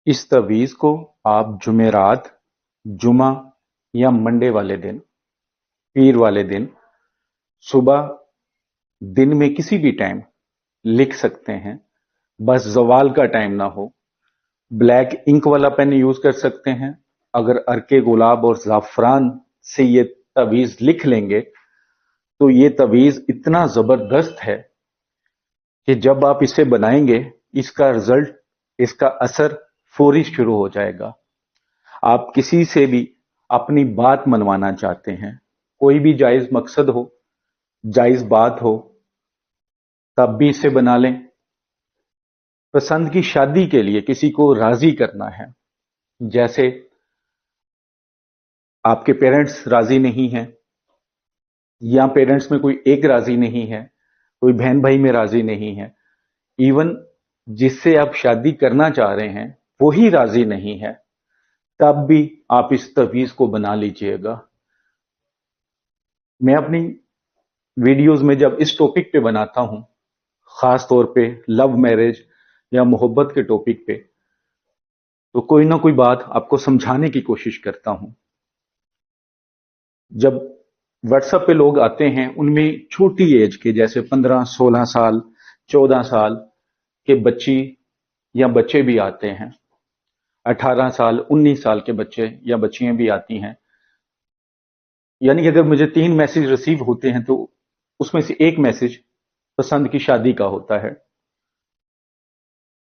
इस तवीज़ को आप जुमेरात, जुमा या मंडे वाले दिन, पीर वाले दिन, सुबह, दिन में किसी भी टाइम लिख सकते हैं। बस ज़वाल का टाइम ना हो। ब्लैक इंक वाला पेन यूज कर सकते हैं। अगर अर्के गुलाब और ज़ाफ़रान से ये तवीज़ लिख लेंगे तो ये तवीज़ इतना ज़बरदस्त है कि जब आप इसे बनाएंगे, इसका रिजल्ट, इसका असर फौरी शुरू हो जाएगा। आप किसी से भी अपनी बात मनवाना चाहते हैं, कोई भी जायज मकसद हो, जायज बात हो, तब भी इसे बना लें। पसंद की शादी के लिए किसी को राजी करना है, जैसे आपके पेरेंट्स राजी नहीं हैं, या पेरेंट्स में कोई एक राजी नहीं है, कोई बहन भाई में राजी नहीं है, इवन जिससे आप शादी करना चाह रहे हैं वही राजी नहीं है, तब भी आप इस तवीज को बना लीजिएगा। मैं अपनी वीडियोस में जब इस टॉपिक पे बनाता हूं, खास तौर पे लव मैरिज या मोहब्बत के टॉपिक पे, तो कोई ना कोई बात आपको समझाने की कोशिश करता हूं। जब व्हाट्सएप पे लोग आते हैं, उनमें छोटी एज के, जैसे 15-16 साल, 14 साल के बच्ची या बच्चे भी आते हैं, 18 साल, 19 साल के बच्चे या बच्चियां भी आती हैं। यानी कि अगर मुझे 3 मैसेज रिसीव होते हैं तो उसमें से एक मैसेज पसंद की शादी का होता है।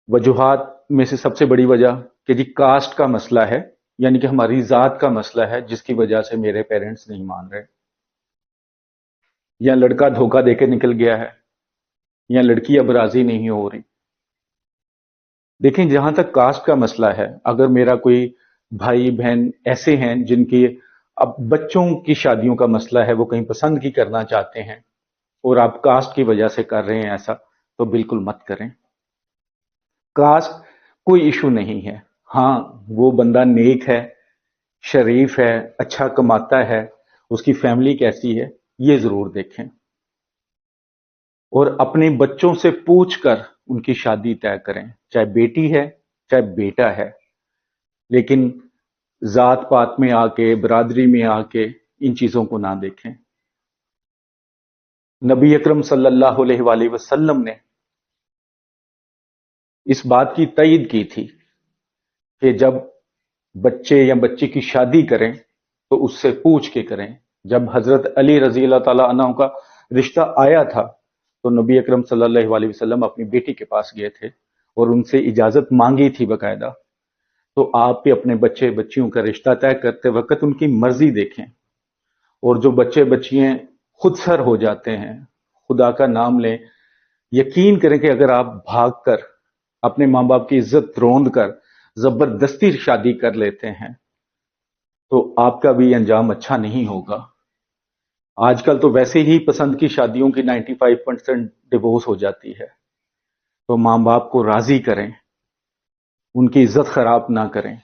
वजूहात में से सबसे बड़ी वजह कि जी कास्ट का मसला है, यानी कि हमारी जात का मसला है, जिसकी वजह से मेरे पेरेंट्स नहीं मान रहे, या लड़का धोखा देके निकल गया है, या लड़की अब राजी नहीं हो रही। देखें, जहां तक कास्ट का मसला है, अगर मेरा कोई भाई बहन ऐसे हैं जिनकी अब बच्चों की शादियों का मसला है, वो कहीं पसंद की करना चाहते हैं और आप कास्ट की वजह से कर रहे हैं ऐसा, तो बिल्कुल मत करें। कास्ट कोई इशू नहीं है। हाँ, वो बंदा नेक है, शरीफ है, अच्छा कमाता है, उसकी फैमिली कैसी है, ये जरूर देखें, और अपने बच्चों से पूछ कर उनकी शादी तय करें, चाहे बेटी है चाहे बेटा है। लेकिन जात पात में आके, बरादरी में आके इन चीजों को ना देखें। नबी अकरम सल्लल्लाहु अलैहि वसल्लम ने इस बात की तईद की थी कि जब बच्चे या बच्ची की शादी करें तो उससे पूछ के करें। जब हजरत अली रजी अल्लाह ताला अन्हु का रिश्ता आया था तो नबी अकरम सल्लल्लाहु अलैहि वसल्लम अपनी बेटी के पास गए थे और उनसे इजाजत मांगी थी बकायदा। तो आप भी अपने बच्चे बच्चियों का रिश्ता तय करते वक्त उनकी मर्जी देखें। और जो बच्चे बच्चियां खुद सर हो जाते हैं, खुदा का नाम लें, यकीन करें कि अगर आप भाग कर अपने माँ बाप की इज्जत रोंद कर जबरदस्ती शादी कर लेते हैं तो आपका भी अंजाम अच्छा नहीं होगा। आजकल तो वैसे ही पसंद की शादियों की 95% डिवोर्स हो जाती है। तो माँ बाप को राजी करें, उनकी इज्जत खराब ना करें।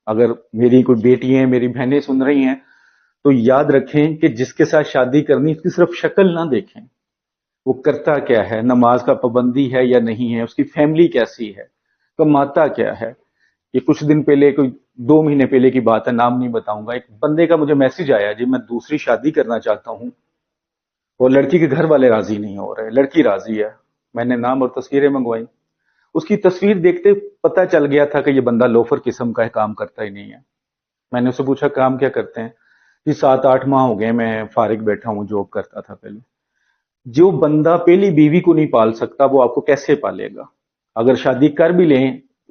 अगर मेरी कोई बेटी है, मेरी बहनें सुन रही हैं, तो याद रखें कि जिसके साथ शादी करनी उसकी सिर्फ शक्ल ना देखें, वो करता क्या है, नमाज का पाबंदी है या नहीं है, उसकी फैमिली कैसी है, कमाता क्या है। ये कुछ दिन पहले, कोई 2 महीने पहले की बात है, नाम नहीं बताऊंगा, एक बंदे का मुझे मैसेज आया, जी मैं दूसरी शादी करना चाहता हूं और लड़की के घर वाले राजी नहीं हो रहे, लड़की राजी है। मैंने नाम और तस्वीरें मंगवाई। उसकी तस्वीर देखते पता चल गया था कि ये बंदा लोफर किस्म का है, काम करता ही नहीं है। मैंने उससे पूछा काम क्या करते हैं? जी 7-8 माह हो गए मैं फारिग बैठा हूँ, जॉब करता था पहले। जो बंदा पहली बीवी को नहीं पाल सकता वो आपको कैसे पालेगा? अगर शादी कर भी ले,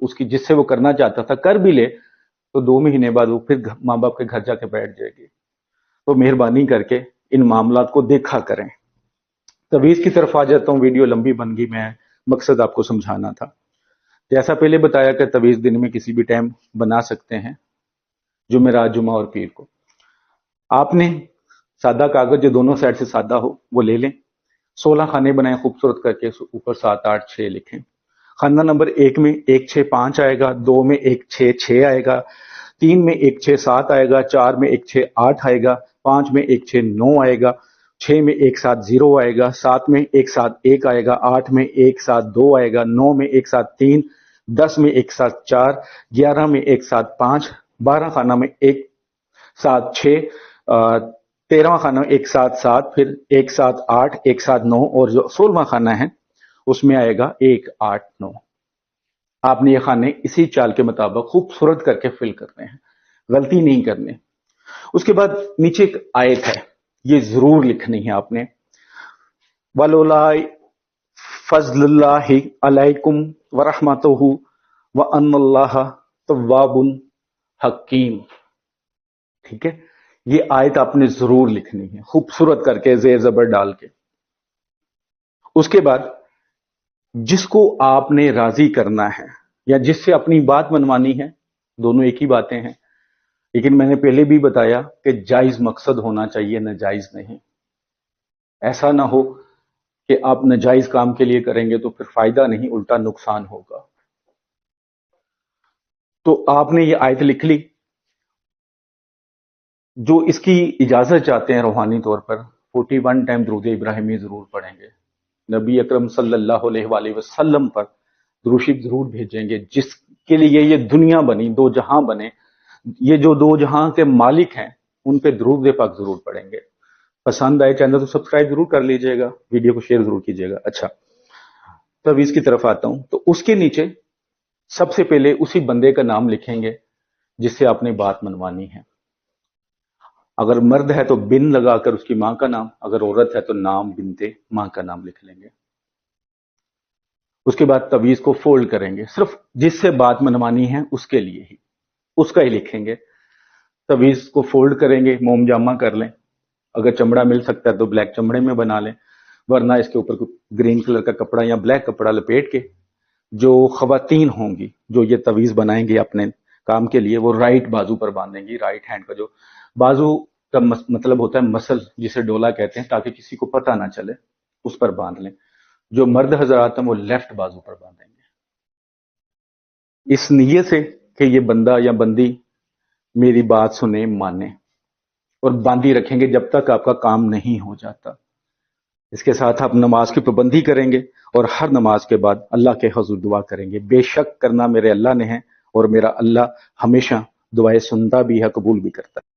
उसकी जिससे वो करना चाहता था कर भी ले, तो 2 महीने बाद वो फिर माँ बाप के घर जाके बैठ जाएगी। तो मेहरबानी करके इन मामलात को देखा करें। तवीज की तरफ आ जाता हूँ, वीडियो लंबी बन गई, मैं मकसद आपको समझाना था। जैसा पहले बताया कि तवीज दिन में किसी भी टाइम बना सकते हैं, जुमेरात, जुमा और पीर को। आपने सादा कागज जो दोनों साइड से सादा हो वो ले लें। 16 खाने बनाए खूबसूरत करके, ऊपर 7-8-6 लिखें। खाना नंबर 1 में 1-6-5 आएगा, 2 में 1-6-6 आएगा, 3 में 1-6-7 आएगा, 4 में 1-6-8 आएगा, 5 में 1-6-9 आएगा, 6 में 1-7-0 आएगा, 7 में 1-7-1 आएगा, 8 में 1-7-2 आएगा, 9 में 1-7-3, 10 में एक साथ 4, 11 में एक साथ 5, 12 खाना में एक साथ 6, 13वां खाना में एक साथ 7, फिर एक साथ 8, एक साथ 9, और जो 16वां खाना है उसमें आएगा 1, 8, 9। आपने ये खाने इसी चाल के मुताबिक खूबसूरत करके फिल करने हैं, गलती नहीं करनी। उसके बाद नीचे एक आयत है, ये जरूर लिखनी है आपने, वलौला फज़लुल्लाहि अलैकुम व रहमतुहु व अन्नल्लाह तव्वाबुन हकीम। ठीक है, ये आयत आपने जरूर लिखनी है खूबसूरत करके, जेर जबर डाल के। उसके बाद जिसको आपने राजी करना है या जिससे अपनी बात मनवानी है, दोनों एक ही बातें हैं, लेकिन मैंने पहले भी बताया कि जायज मकसद होना चाहिए, नाजायज नहीं। ऐसा ना हो कि आप नाजायज काम के लिए करेंगे तो फिर फायदा नहीं, उल्टा नुकसान होगा। तो आपने ये आयत लिख ली। जो इसकी इजाजत चाहते हैं रूहानी तौर पर 41 टाइम दुरूद इब्राहिमी जरूर पढ़ेंगे, नबी अकरम सल्लल्लाहु अलैहि वसल्लम पर दुरूद जरूर भेजेंगे, जिसके लिए ये दुनिया बनी, दो जहां बने, ये जो दो जहां के मालिक हैं उन पे दुरूद पाक जरूर पढ़ेंगे। पसंद आए चैनल तो सब्सक्राइब जरूर कर लीजिएगा, वीडियो को शेयर जरूर कीजिएगा। अच्छा, तवीज की तरफ आता हूं। तो उसके नीचे सबसे पहले उसी बंदे का नाम लिखेंगे जिससे आपने बात मनवानी है। अगर मर्द है तो बिन लगाकर उसकी मां का नाम, अगर औरत है तो नाम बिनते मां का नाम लिख लेंगे। उसके बाद तवीज को फोल्ड करेंगे, सिर्फ जिससे बात मनवानी है उसके लिए ही, उसका ही लिखेंगे। तवीज को फोल्ड करेंगे, मोम जामा कर लें, अगर चमड़ा मिल सकता है तो ब्लैक चमड़े में बना लें, वरना इसके ऊपर ग्रीन कलर का कपड़ा या ब्लैक कपड़ा लपेट के, जो खवातीन होंगी जो ये तवीज बनाएंगी अपने काम के लिए, वो राइट बाजू पर बांधेंगी। राइट हैंड का जो बाजू का मतलब होता है मसल, जिसे डोला कहते हैं, ताकि किसी को पता ना चले, उस पर बांध लें। जो मर्द हजरात हैं वो लेफ्ट बाजू पर बांधेंगे, इस नीयत से कि ये बंदा या बंदी मेरी बात सुने, माने, और बांधी रखेंगे जब तक आपका काम नहीं हो जाता। इसके साथ आप नमाज की पाबंदी करेंगे और हर नमाज के बाद अल्लाह के हुजूर दुआ करेंगे। बेशक करना मेरे अल्लाह ने है और मेरा अल्लाह हमेशा दुआएं सुनता भी है, कबूल भी करता है।